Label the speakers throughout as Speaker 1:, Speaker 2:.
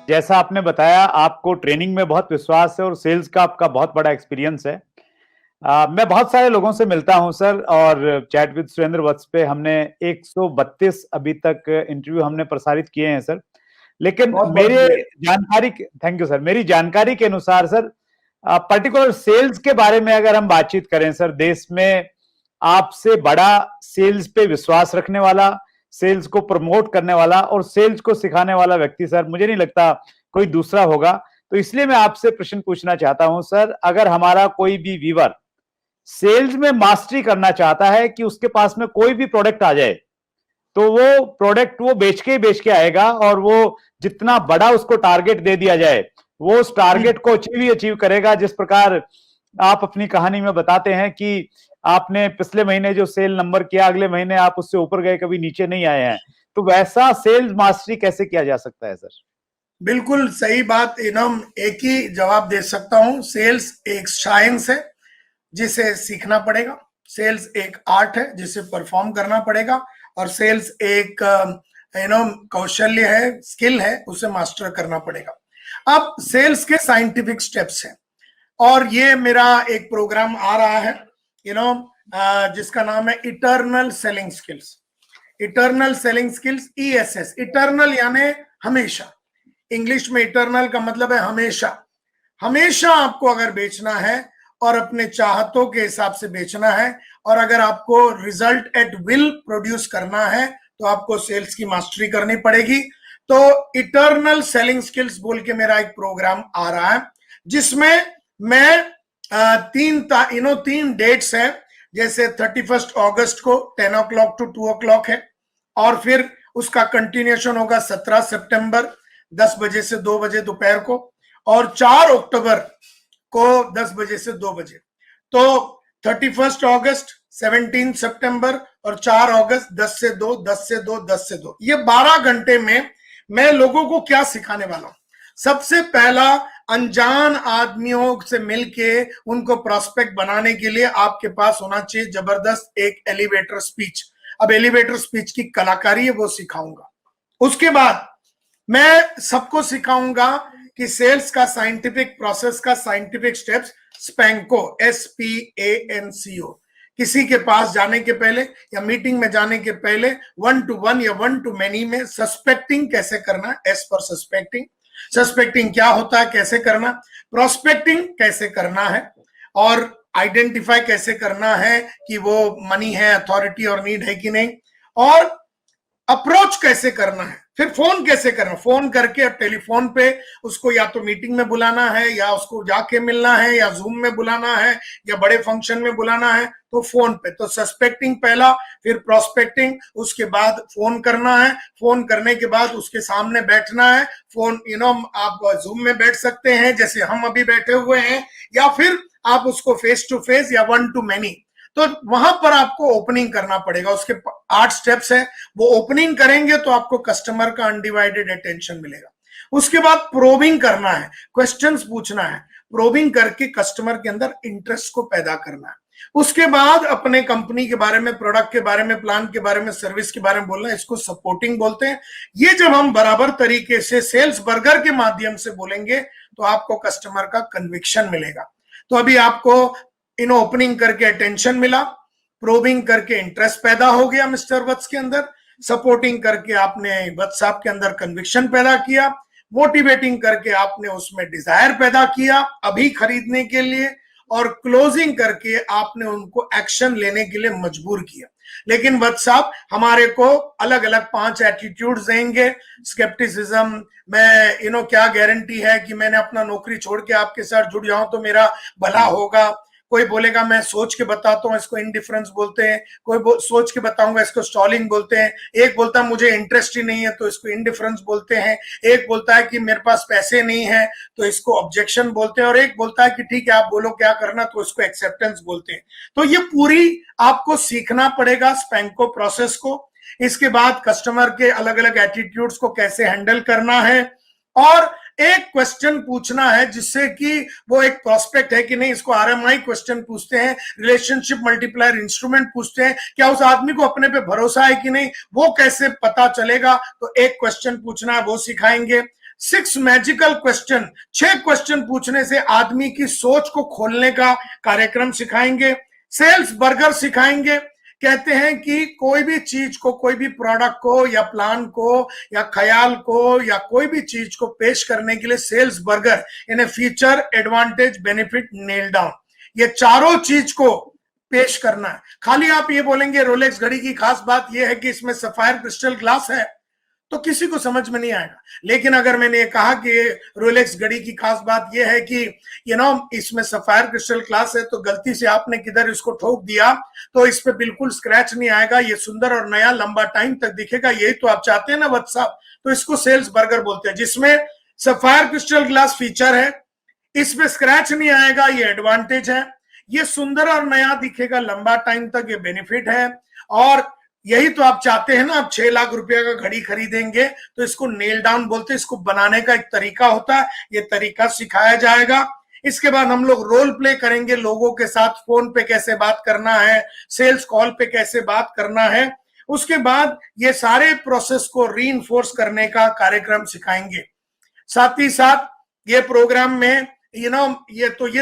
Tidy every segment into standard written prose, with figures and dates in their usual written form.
Speaker 1: जैसा आपने बताया आपको ट्रेनिंग में बहुत विश्वास है और सेल्स का आपका बहुत बड़ा एक्सपीरियंस है। मैं बहुत सारे लोगों से मिलता हूं सर, और चैट विद सुरेंद्र वत्स पे हमने 132 अभी तक इंटरव्यू हमने प्रसारित किए हैं सर। लेकिन
Speaker 2: बहुत बहुत
Speaker 1: मेरे
Speaker 2: शुक्रिया।
Speaker 1: जानकारी, थैंक यू सर, मेरी जानकारी के अनुसार सर, पर्टिकुलर सेल्स के बारे में अगर हम बातचीत करें सर, देश में आपसे बड़ा सेल्स पे विश्वास रखने वाला, सेल्स को प्रमोट करने वाला और सेल्स को सिखाने वाला व्यक्ति सर मुझे नहीं लगता कोई दूसरा होगा। तो इसलिए मैं आपसे प्रश्न पूछना चाहता हूं सर, अगर हमारा कोई भी व्यूअर सेल्स में मास्टरी करना चाहता है कि उसके पास में कोई भी प्रोडक्ट आ जाए तो वो प्रोडक्ट वो बेच के आएगा, और वो जितना बड़ा उसको टारगेट दे दिया जाए वो उस टारगेट को अचीव करेगा। जिस प्रकार आप अपनी कहानी में बताते हैं कि आपने पिछले महीने जो सेल नंबर किया, अगले महीने आप उससे ऊपर गए, कभी नीचे नहीं आए हैं, तो वैसा सेल्स मास्टरी कैसे किया जा सकता है सर?
Speaker 2: बिल्कुल सही बात। एक ही जवाब दे सकता हूं। सेल्स एक साइंस है जिसे सीखना पड़ेगा, सेल्स एक आर्ट है जिसे परफॉर्म करना पड़ेगा, और सेल्स एक कौशल्य है, स्किल है, उसे मास्टर करना पड़ेगा। अब सेल्स के साइंटिफिक स्टेप्स हैं, और ये मेरा एक प्रोग्राम आ रहा है जिसका नाम है eternal selling skills. Eternal selling skills, ESS, eternal यानी हमेशा। इंग्लिश में इटर्नल का मतलब है हमेशा। हमेशा आपको अगर बेचना है और अपने चाहतों के हिसाब से बेचना है, और अगर आपको रिजल्ट एट विल प्रोड्यूस करना है, तो आपको सेल्स की मास्टरी करनी पड़ेगी। तो इटर्नल सेलिंग स्किल्स बोल के मेरा एक प्रोग्राम आ रहा है, जिसमें मैं तीन डेट्स है। जैसे 31 अगस्त को 10 o'clock to 2 o'clock है, और फिर उसका कंटिन्यूएशन होगा 17 सितंबर 10 बजे से 2 बजे दोपहर को, और 4 अक्टूबर को 10 बजे से 2 बजे। तो 31 अगस्त, 17 सितंबर और 4 अगस्त 10 से 2, 10 से 2, 10 से 2, ये 12 घंटे में मैं लोगों को क्या सिखाने वाला हूं। सबसे पहला, अनजान आदमियों से मिलके उनको प्रोस्पेक्ट बनाने के लिए आपके पास होना चाहिए जबरदस्त एक एलिवेटर स्पीच। अब एलिवेटर स्पीच की कलाकारी है, वो सिखाऊंगा। उसके बाद मैं सबको सिखाऊंगा कि सेल्स का साइंटिफिक प्रोसेस का साइंटिफिक स्टेप्स, स्पैंको, SPANCO। किसी के पास जाने के पहले या मीटिंग में जाने के पहले 1 to 1 या 1 to many में सस्पेक्टिंग कैसे करना, S फॉर सस्पेक्टिंग। सस्पेक्टिंग क्या होता है, कैसे करना, प्रोस्पेक्टिंग कैसे करना है, और आइडेंटिफाई कैसे करना है कि वो मनी है, अथॉरिटी और नीड है कि नहीं, और अप्रोच कैसे करना है, फिर फोन कैसे करना, फोन करके अब टेलीफोन पे उसको या तो मीटिंग में बुलाना है, या उसको जाके मिलना है, या जूम में बुलाना है, या बड़े फंक्शन में बुलाना है, तो फोन पे। तो सस्पेक्टिंग पहला, फिर प्रोस्पेक्टिंग, उसके बाद फोन करना है, फोन करने के बाद उसके सामने बैठना है। फोन आप जूम में बैठ सकते हैं जैसे हम अभी बैठे हुए हैं, या फिर आप उसको फेस टू फेस या 1 to many। तो वहां पर आपको ओपनिंग करना पड़ेगा। उसके 8 स्टेप्स है, वो ओपनिंग करेंगे तो आपको कस्टमर का अनडिवाइडेड अटेंशन मिलेगा। उसके बाद प्रोबिंग करना है, क्वेश्चंस पूछना है, प्रोबिंग करके कस्टमर के अंदर इंटरेस्ट को पैदा करना है। उसके बाद अपने कंपनी के बारे में, प्रोडक्ट के बारे में, प्लान के बारे में, सर्विस के बारे में बोलना है, इसको सपोर्टिंग बोलते हैं। ये जब हम बराबर तरीके से सेल्स बर्गर के माध्यम से बोलेंगे तो आपको कस्टमर का कन्विक्शन मिलेगा। तो अभी आपको ओपनिंग करके अटेंशन मिला, प्रोबिंग करके इंटरेस्ट पैदा हो गया मिस्टर वत्स के अंदर, सपोर्टिंग करके आपने वत्स साहब के अंदर कन्विक्शन पैदा किया, मोटिवेटिंग करके आपने उसमें डिजायर पैदा किया अभी खरीदने के लिए, और क्लोजिंग करके आपने उनको एक्शन लेने के लिए मजबूर किया। लेकिन वत्स साहब हमारे को अलग अलग 5 एटीट्यूड्स देंगे। स्केप्टिसिज्म में क्या गारंटी है कि मैंने अपना नौकरी छोड़ के आपके साथ जुड़ जाऊं तो मेरा भला होगा। कोई बोलेगा मैं सोच के बताता हूँ, इसको इंडिफरेंस बोलते हैं। कोई सोच के बताऊंगा, इसको स्टॉलिंग बोलते हैं। एक बोलता है मुझे इंटरेस्ट ही नहीं है, तो इसको इंडिफरेंस बोलते हैं। एक बोलता है कि मेरे पास पैसे नहीं है, तो इसको ऑब्जेक्शन बोलते हैं। और एक बोलता है कि ठीक है आप बोलो क्या करना, तो इसको एक्सेप्टेंस बोलते हैं। तो ये पूरी आपको सीखना पड़ेगा स्पैंको प्रोसेस को। इसके बाद कस्टमर के अलग अलग एटीट्यूड्स को कैसे हैंडल करना है, और एक क्वेश्चन पूछना है जिससे कि वो एक प्रोस्पेक्ट है कि नहीं, इसको RMI क्वेश्चन पूछते हैं, रिलेशनशिप मल्टीप्लायर इंस्ट्रूमेंट पूछते हैं, क्या उस आदमी को अपने पे भरोसा है कि नहीं, वो कैसे पता चलेगा। तो एक क्वेश्चन पूछना है, वो सिखाएंगे। 6 मैजिकल क्वेश्चन, 6 क्वेश्चन पूछने से आदमी की सोच को खोलने का कार्यक्रम सिखाएंगे। सेल्स बर्गर सिखाएंगे। कहते हैं कि कोई भी चीज को, कोई भी प्रोडक्ट को या प्लान को या ख्याल को या कोई भी चीज को पेश करने के लिए sales burger in a feature, advantage, benefit, nail down, ये चारों चीज को पेश करना है। खाली आप ये बोलेंगे रोलेक्स घड़ी की खास बात यह है कि इसमें सफायर क्रिस्टल ग्लास है, तो किसी को समझ में नहीं आएगा। लेकिन अगर मैंने कहा कि रोलेक्स घड़ी की खास बात यह है कि इसमें सफायर क्रिस्टल ग्लास है, तो गलती से आपने किधर इसको ठोक दिया तो इस पे बिल्कुल स्क्रैच नहीं आएगा, ये सुंदर और नया लंबा टाइम तक दिखेगा। यही तो आप चाहते हैं ना वत्स साहब। तो इसको सेल्स बर्गर बोलते हैं, जिसमें सफायर क्रिस्टल ग्लास फीचर है, इसमें स्क्रैच नहीं आएगा, ये एडवांटेज है। ये सुंदर और नया दिखेगा लंबा टाइम तक, ये बेनिफिट है। और यही तो आप चाहते हैं ना। आप 6 लाख रुपए का घड़ी खरीदेंगे तो इसको नेल डाउन बोलते हैं। इसको बनाने का एक तरीका होता है, ये तरीका सिखाया जाएगा। इसके बाद हम लोग रोल प्ले करेंगे, लोगों के साथ फोन पे कैसे बात करना है, सेल्स कॉल पे कैसे बात करना है। उसके बाद ये सारे प्रोसेस को रीइंफोर्स करने का कार्यक्रम सिखाएंगे। साथ ही साथ ये प्रोग्राम में ये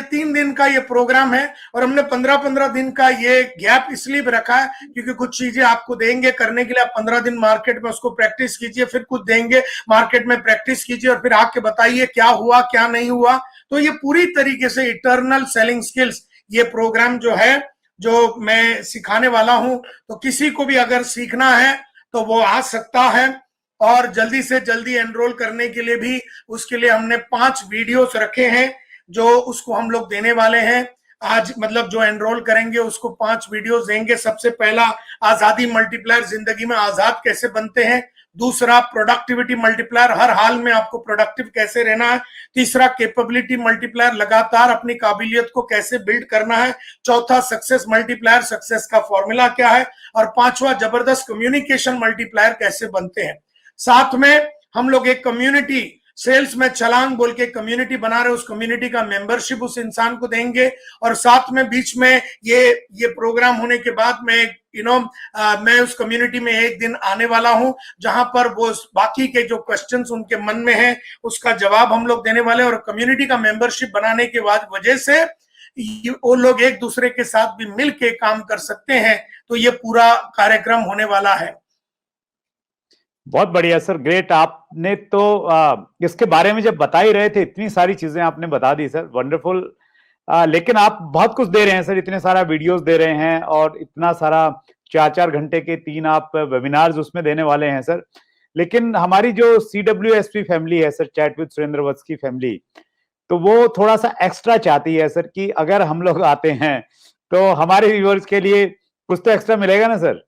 Speaker 2: 3 दिन का ये प्रोग्राम है, और हमने 15-15 दिन का ये गैप इसलिए भी रखा है क्योंकि कुछ चीजें आपको देंगे करने के लिए। आप 15 दिन मार्केट में उसको प्रैक्टिस कीजिए, फिर कुछ देंगे मार्केट में प्रैक्टिस कीजिए, और फिर आके बताइए क्या हुआ क्या नहीं हुआ। तो ये पूरी तरीके से इटर्नल सेलिंग स्किल्स ये प्रोग्राम जो है, जो मैं सिखाने वाला हूं, तो किसी को भी अगर सीखना है तो वो आ सकता है। और जल्दी से जल्दी एनरोल करने के लिए भी उसके लिए हमने 5 वीडियोस रखे हैं, जो उसको हम लोग देने वाले हैं आज। मतलब जो एनरोल करेंगे उसको 5 वीडियोस देंगे। सबसे पहला, आजादी मल्टीप्लायर, जिंदगी में आजाद कैसे बनते हैं। दूसरा, प्रोडक्टिविटी मल्टीप्लायर, हर हाल में आपको प्रोडक्टिव कैसे रहना है। तीसरा, कैपेबिलिटी मल्टीप्लायर, लगातार अपनी काबिलियत को कैसे बिल्ड करना है। चौथा, सक्सेस मल्टीप्लायर, सक्सेस का फॉर्मूला क्या है। और 5वां, जबरदस्त कम्युनिकेशन मल्टीप्लायर कैसे बनते हैं। साथ में हम लोग एक कम्युनिटी, सेल्स में छलांग बोल के कम्युनिटी बना रहे, उस कम्युनिटी का मेंबरशिप उस इंसान को देंगे। और साथ में बीच में ये प्रोग्राम होने के बाद में मैं उस कम्युनिटी में एक दिन आने वाला हूं, जहां पर वो बाकी के जो क्वेश्चंस उनके मन में है उसका जवाब हम लोग देने वाले। और कम्युनिटी का मेंबरशिप बनाने के बाद वजह से वो लोग एक दूसरे के साथ भी मिल के काम कर सकते हैं। तो ये पूरा कार्यक्रम होने वाला है।
Speaker 1: बहुत बढ़िया सर, ग्रेट। आपने तो इसके बारे में जब बता ही रहे थे, इतनी सारी चीजें आपने बता दी सर, वंडरफुल। लेकिन आप बहुत कुछ दे रहे हैं सर, इतने सारा वीडियोस दे रहे हैं और इतना सारा 4-4 घंटे के 3 आप वेबिनार्स उसमें देने वाले हैं सर। लेकिन हमारी जो CWSP फैमिली है सर, चैट विद सुरेंद्र वत्स की फैमिली, तो वो थोड़ा सा एक्स्ट्रा चाहती है सर कि अगर हम लोग आते हैं तो हमारे व्यूअर्स के लिए कुछ तो एक्स्ट्रा मिलेगा ना सर।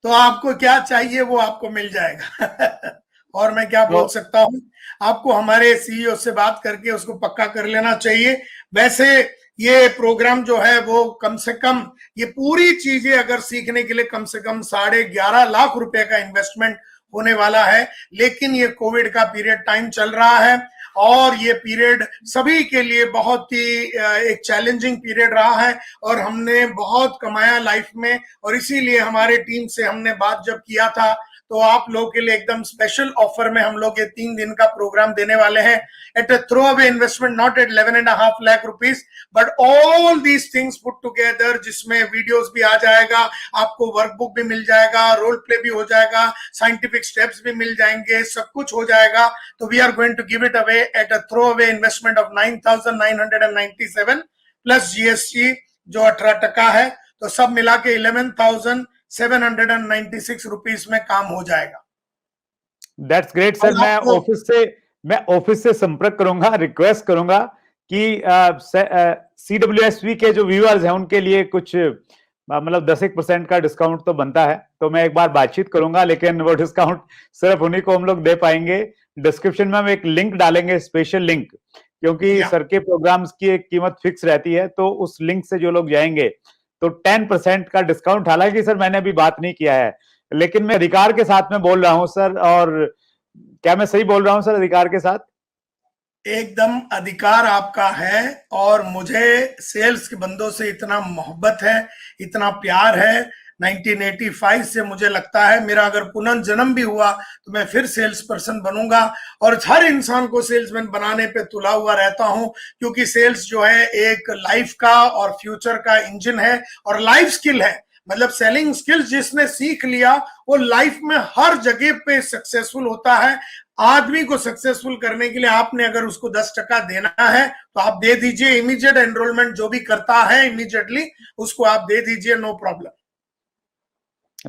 Speaker 2: तो आपको क्या चाहिए वो आपको मिल जाएगा। और मैं क्या बोल सकता हूं, आपको हमारे CEO से बात करके उसको पक्का कर लेना चाहिए। वैसे ये प्रोग्राम जो है वो कम से कम, ये पूरी चीजें अगर सीखने के लिए कम से कम 11.5 लाख रुपए का इन्वेस्टमेंट होने वाला है। लेकिन ये कोविड का पीरियड टाइम चल रहा है, और ये पीरियड सभी के लिए बहुत ही एक चैलेंजिंग पीरियड रहा है, और हमने बहुत कमाया लाइफ में। और इसीलिए हमारे टीम से हमने बात जब किया था, तो आप लोगों के लिए एकदम स्पेशल ऑफर में हम लोग ये 3 दिन का प्रोग्राम देने वाले हैं at a throw away investment, not at 11.5 lakh rupees, but all these things put together, जिसमें वीडियोस भी आ जाएगा, आपको वर्कबुक भी मिल जाएगा, रोल प्ले भी हो जाएगा, साइंटिफिक स्टेप्स भी मिल जाएंगे, सब कुछ हो जाएगा। तो we are going to give it away at a throw away investment of 9,997 plus GST जो 18% है। तो सब मिला के 11,796 रुपीस में काम हो जाएगा।
Speaker 1: That's great sir. मैं ऑफिस से संपर्क करूंगा, रिक्वेस्ट करूंगा कि CWSP के जो व्यूअर्स हैं उनके लिए कुछ मतलब 10% का डिस्काउंट तो बनता है। तो मैं एक बार बातचीत करूंगा, लेकिन वो डिस्काउंट सिर्फ उन्हीं को हम लोग दे पाएंगे। डिस्क्रिप्शन में हम एक लिंक डालेंगे, स्पेशल लिंक, क्योंकि सर के प्रोग्राम्स की एक कीमत फिक्स रहती है। तो उस लिंक से जो लोग जाएंगे तो 10% का डिस्काउंट, हालांकि सर मैंने अभी बात नहीं किया है, लेकिन मैं अधिकार के साथ में बोल रहा हूं सर। और क्या मैं सही बोल रहा हूं सर, अधिकार के साथ?
Speaker 2: एकदम अधिकार आपका है। और मुझे सेल्स के बंदों से इतना मोहब्बत है, इतना प्यार है। 1985 से मुझे लगता है मेरा अगर पुनर्जन्म भी हुआ तो मैं फिर सेल्स पर्सन बनूंगा और हर इंसान को सेल्समैन बनाने पे तुला हुआ रहता हूं, क्योंकि सेल्स जो है एक लाइफ का और फ्यूचर का इंजन है और लाइफ स्किल है। मतलब सेलिंग स्किल्स जिसने सीख लिया वो लाइफ में हर जगह पे सक्सेसफुल होता है। आदमी को सक्सेसफुल करने के लिए आपने अगर उसको 10% देना है तो आप दे दीजिए, इमीडिएट एनरोलमेंट जो भी करता है इमीडिएटली उसको आप दे दीजिए, no problem.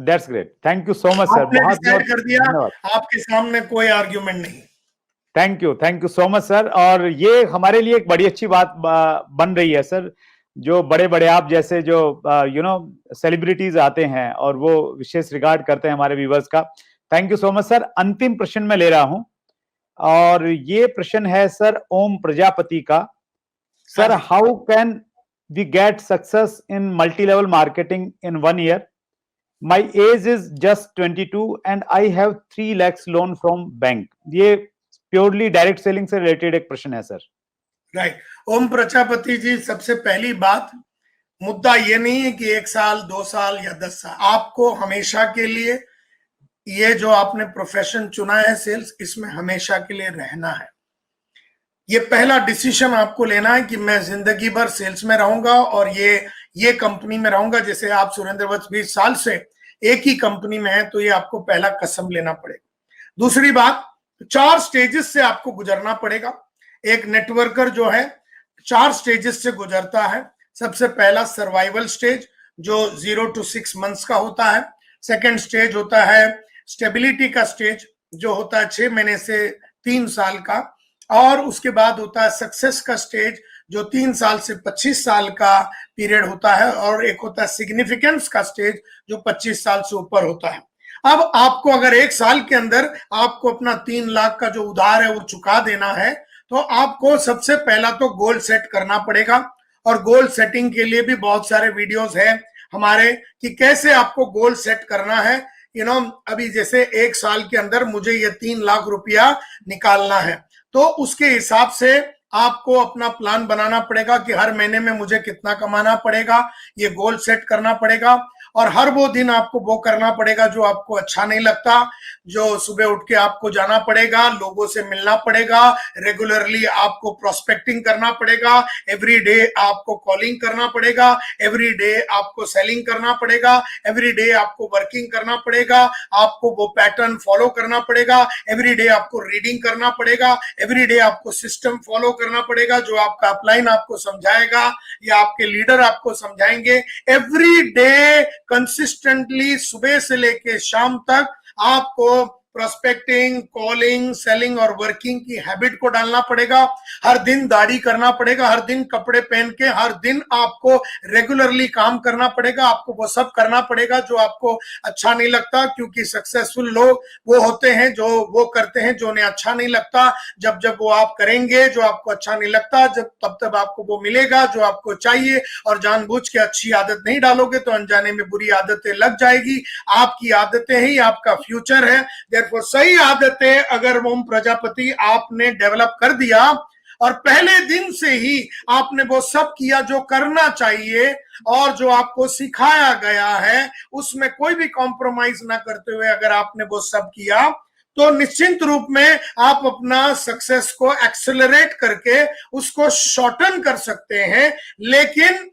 Speaker 1: That's great, thank you so much sir.
Speaker 2: आपने
Speaker 1: बहुत
Speaker 2: डिसाइड कर दिया,
Speaker 1: धन्यवाद।
Speaker 2: आपके सामने कोई आर्ग्यूमेंट नहीं।
Speaker 1: Thank you so much sir. और ये हमारे लिए एक बड़ी अच्छी बात बन रही है सर, जो बड़े बड़े आप जैसे जो सेलिब्रिटीज आते हैं और वो विशेष रिगार्ड करते हैं हमारे व्यूवर्स का। Thank you so much sir. अंतिम प्रश्न मैं ले रहा हूं और ये प्रश्न है सर ओम प्रजापति का। Sir, how can we get success in multi level marketing in 1 year? My age is just 22 and I have 3 lakhs loan from bank. ये प्योरली डायरेक्ट सेलिंग से रिलेटेड एक प्रश्न है सर।
Speaker 2: राइट। ओम प्रजापति जी, सबसे पहली बात, मुद्दा ये नहीं है कि 1 साल 2 साल या 10 साल, आपको हमेशा के लिए ये जो आपने प्रोफेशन चुना है सेल्स, इसमें हमेशा के लिए रहना है। ये पहला डिसीजन आपको लेना है कि मैं जिंदगी भर सेल्स में रहूंगा और ये कंपनी में रहूंगा। जैसे आप सुरेंद्र वत्स 20 साल से एक ही कंपनी में है, तो ये आपको पहला कसम लेना पड़ेगा। दूसरी बात, 4 स्टेजेस से आपको गुजरना पड़ेगा। एक नेटवर्कर जो है 4 स्टेजेस से गुजरता है। सबसे पहला सर्वाइवल स्टेज जो 0 to 6 months का होता है। सेकेंड स्टेज होता है स्टेबिलिटी का स्टेज जो होता है 6 महीने से 3 साल का। और उसके बाद होता है सक्सेस का स्टेज जो 3 साल से 25 साल का पीरियड होता है। और एक होता है सिग्निफिकेंस का स्टेज जो 25 साल से ऊपर होता है। अब आपको अगर 1 साल के अंदर आपको अपना 3 लाख का जो उधार है वो चुका देना है, तो आपको सबसे पहला तो गोल सेट करना पड़ेगा। और गोल सेटिंग के लिए भी बहुत सारे वीडियोस हैं हमारे कि कैसे आपको गोल सेट करना है। अभी जैसे 1 साल के अंदर मुझे ये 3 लाख रुपया निकालना है, तो उसके हिसाब से आपको अपना प्लान बनाना पड़ेगा कि हर महीने में मुझे कितना कमाना पड़ेगा, ये गोल सेट करना पड़ेगा। और हर वो दिन आपको वो करना पड़ेगा जो आपको अच्छा नहीं लगता, जो सुबह उठ के आपको जाना पड़ेगा, लोगों से मिलना पड़ेगा, रेगुलरली आपको प्रोस्पेक्टिंग करना पड़ेगा, एवरी डे आपको कॉलिंग करना पड़ेगा, एवरी डे आपको सेलिंग करना पड़ेगा, एवरी डे आपको वर्किंग करना पड़ेगा, आपको वो पैटर्न फॉलो करना पड़ेगा, एवरी डे आपको रीडिंग करना पड़ेगा, एवरी डे आपको सिस्टम फॉलो करना पड़ेगा जो आपका अपलाइन आपको समझाएगा या आपके लीडर आपको समझाएंगे। एवरी डे कंसिस्टेंटली सुबह से लेके शाम तक आपको प्रोस्पेक्टिंग, कॉलिंग, सेलिंग और वर्किंग की हैबिट को डालना पड़ेगा। हर दिन दाढ़ी करना पड़ेगा, हर दिन कपड़े पहन के, हर दिन आपको रेगुलरली काम करना पड़ेगा। आपको वो सब करना पड़ेगा जो आपको अच्छा नहीं लगता, क्योंकि सक्सेसफुल लोग वो होते हैं जो वो करते हैं जो उन्हें अच्छा नहीं लगता। जब जब वो आप करेंगे जो आपको अच्छा नहीं लगता, तब तब आपको वो मिलेगा जो आपको चाहिए। और जानबूझ के अच्छी आदत नहीं डालोगे तो अनजाने में बुरी आदतें लग जाएगी। आपकी आदतें ही आपका फ्यूचर है। वो सही आदतें अगर ओम प्रजापति आपने डेवलप कर दिया और पहले दिन से ही आपने वो सब किया जो करना चाहिए और जो आपको सिखाया गया है, उसमें कोई भी कॉम्प्रोमाइज ना करते हुए अगर आपने वो सब किया, तो निश्चित रूप में आप अपना सक्सेस को एक्सेलरेट करके उसको शॉर्टन कर सकते हैं। लेकिन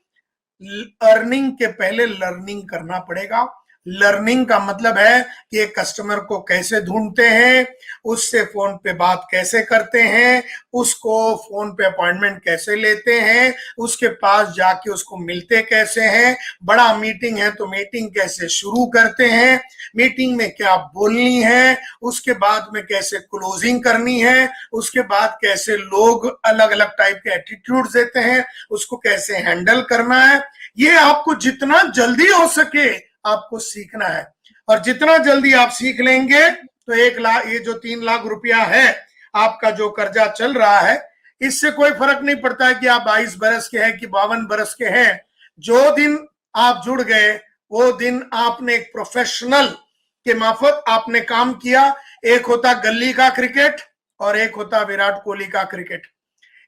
Speaker 2: अर्निंग के पहले लर्निंग करना पड़ेगा। लर्निंग का मतलब है कि एक कस्टमर को कैसे ढूंढते हैं, उससे फोन पे बात कैसे करते हैं, उसको फोन पे अपॉइंटमेंट कैसे लेते हैं, उसके पास जाके उसको मिलते कैसे हैं, बड़ा मीटिंग है तो मीटिंग कैसे शुरू करते हैं, मीटिंग में क्या बोलनी है, उसके बाद में कैसे क्लोजिंग करनी है, उसके बाद कैसे लोग अलग अलग टाइप के एटीट्यूड देते हैं, उसको कैसे हैंडल करना है। ये आपको जितना जल्दी हो सके आपको सीखना है। और जितना जल्दी आप सीख लेंगे तो 1 लाख, ये जो 3 लाख रुपया है आपका जो कर्जा चल रहा है, इससे कोई फर्क नहीं पड़ता है कि आप 22 बरस के हैं कि 52 बरस के हैं। जो दिन आप जुड़ गए वो दिन आपने एक प्रोफेशनल के मार्फत आपने काम किया। एक होता गली का क्रिकेट और एक होता विराट कोहली का क्रिकेट,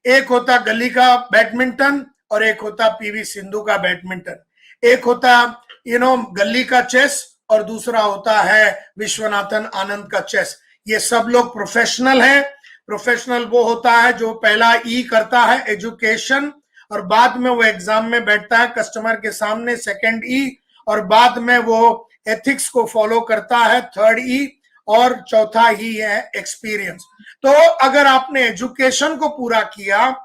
Speaker 2: एक होता गली का बैडमिंटन और एक होता पीवी सिंधु का बैडमिंटन, एक होता गली का चेस और दूसरा होता है विश्वनाथन आनंद का चेस। ये सब लोग प्रोफेशनल हैं। प्रोफेशनल वो होता है जो पहला ई करता है एजुकेशन, और बाद में वो एग्जाम में बैठता है कस्टमर के सामने, सेकंड ई, और बाद में वो एथिक्स को फॉलो करता है, थर्ड ई, और चौथा ही है एक्सपीरियंस। तो अगर आपने एजुकेशन को पूरा किया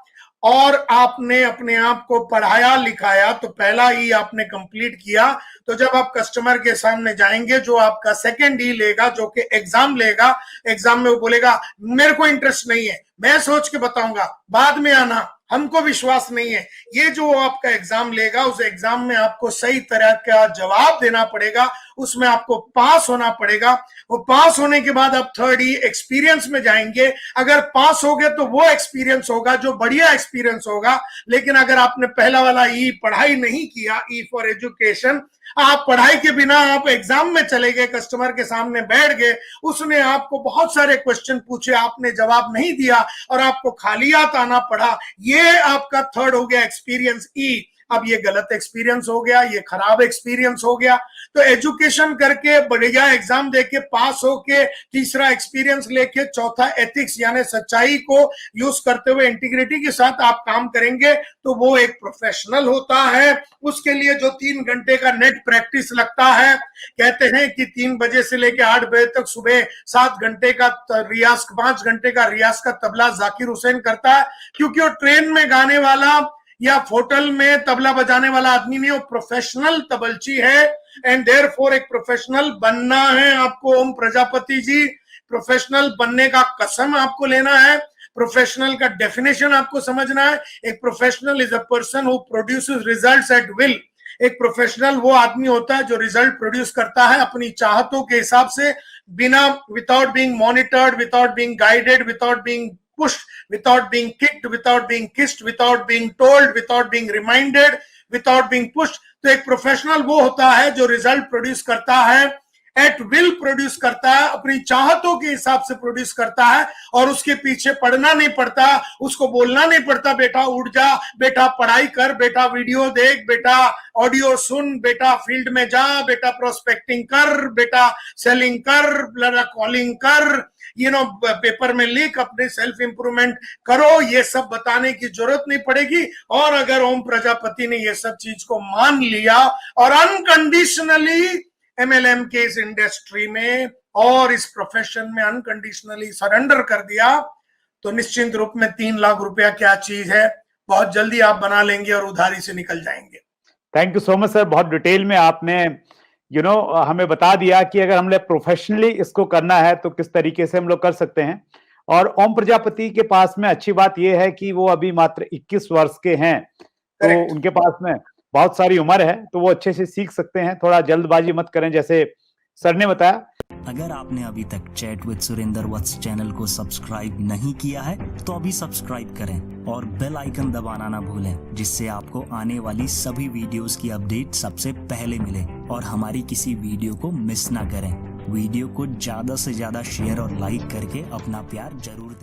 Speaker 2: और आपने अपने आप को पढ़ाया लिखाया तो पहला ई आपने कंप्लीट किया, तो जब आप कस्टमर के सामने जाएंगे, जो आपका सेकंड ई लेगा, जो कि एग्जाम लेगा, एग्जाम में वो बोलेगा मेरे को इंटरेस्ट नहीं है, मैं सोच के बताऊंगा, बाद में आना, हमको विश्वास नहीं है। ये जो आपका एग्जाम लेगा, उस एग्जाम में आपको सही तरह का जवाब देना पड़ेगा, उसमें आपको पास होना पड़ेगा। वो पास होने के बाद आप थर्ड ई एक्सपीरियंस में जाएंगे। अगर पास हो गए तो वो एक्सपीरियंस होगा जो बढ़िया एक्सपीरियंस होगा। लेकिन अगर आपने पहला वाला ई पढ़ाई नहीं किया, ई फॉर एजुकेशन, आप पढ़ाई के बिना आप एग्जाम में चले गए, कस्टमर के सामने बैठ गए, उसने आपको बहुत सारे क्वेश्चन पूछे, आपने जवाब नहीं दिया और आपको खाली हाथ आना पड़ा, ये आपका थर्ड हो गया एक्सपीरियंस ई। अब ये गलत एक्सपीरियंस हो गया, ये खराब एक्सपीरियंस हो गया। तो एजुकेशन करके, बढ़िया एग्जाम देके पास होके, तीसरा एक्सपीरियंस लेके, चौथा एथिक्स यानी सच्चाई को यूज करते हुए इंटीग्रिटी के साथ आप काम करेंगे तो वो एक प्रोफेशनल होता है। उसके लिए जो 3 घंटे का नेट प्रैक्टिस लगता है, कहते हैं कि 3 बजे से लेके 8 बजे तक सुबह 7 घंटे का रियाज, 5 घंटे का रियाज का तबला जाकिर हुसैन करता है, क्योंकि वो ट्रेन में गाने वाला या होटल में तबला बजाने वाला आदमी नहीं, वो प्रोफेशनल तबलची है। एंड देयरफॉर एक प्रोफेशनल बनना है आपको ओम प्रजापति जी। प्रोफेशनल बनने का कसम आपको लेना है। प्रोफेशनल का डेफिनेशन आपको समझना है। एक professional is a person who produces results at will. एक प्रोफेशनल वो आदमी होता है जो रिजल्ट प्रोड्यूस करता है अपनी चाहतों के हिसाब से, बिना, without being monitored, without being guided, without being pushed, without being kicked, without being kissed, without being told, without being reminded, without being pushed। तो एक प्रोफेशनल वो होता है जो रिजल्ट प्रोड्यूस करता है, एट विल प्रोड्यूस करता है, अपनी चाहतों के हिसाब से प्रोड्यूस करता है, और उसके पीछे पढ़ना नहीं पड़ता, उसको बोलना नहीं पड़ता बेटा उठ जा, बेटा पढ़ाई कर, बेटा वीडियो देख, बेटा ऑडियो सुन, बेटा फील्ड में जा, बेटा प्रोस्पेक्टिंग कर, बेटा सेलिंग कर, कॉलिंग कर, पेपर में लिख, अपने सेल्फ इंप्रूवमेंट करो। ये सब बताने की जरूरत नहीं पड़ेगी। और अगर ओम प्रजापति ने ये सब चीज को मान लिया और अनकंडीशनली एमएलएम के इस इंडस्ट्री में और इस प्रोफेशन में अनकंडीशनली सरेंडर कर दिया, तो निश्चित रूप में 3 लाख रुपया क्या चीज है, बहुत जल्दी आप बना लेंगे और उधारी से निकल जाएंगे।
Speaker 1: Thank you so much sir. बहुत डिटेल में आपने हमें बता दिया कि अगर हमने प्रोफेशनली इसको करना है तो किस तरीके से हम लोग कर सकते हैं। और ओम प्रजापति के पास में अच्छी बात यह है कि वो अभी मात्र 21 वर्ष के हैं, तो उनके पास में बहुत सारी उम्र है, तो वो अच्छे से सीख सकते हैं। थोड़ा जल्दबाजी मत करें, जैसे सर ने बताया।
Speaker 3: अगर आपने अभी तक chat with Surendra Vats channel को सब्सक्राइब नहीं किया है तो अभी सब्सक्राइब करें और बेल आइकन दबाना ना भूलें, जिससे आपको आने वाली सभी वीडियोस की अपडेट सबसे पहले मिले और हमारी किसी वीडियो को मिस ना करें। वीडियो को ज्यादा से ज्यादा शेयर और लाइक करके अपना प्यार जरूर दें।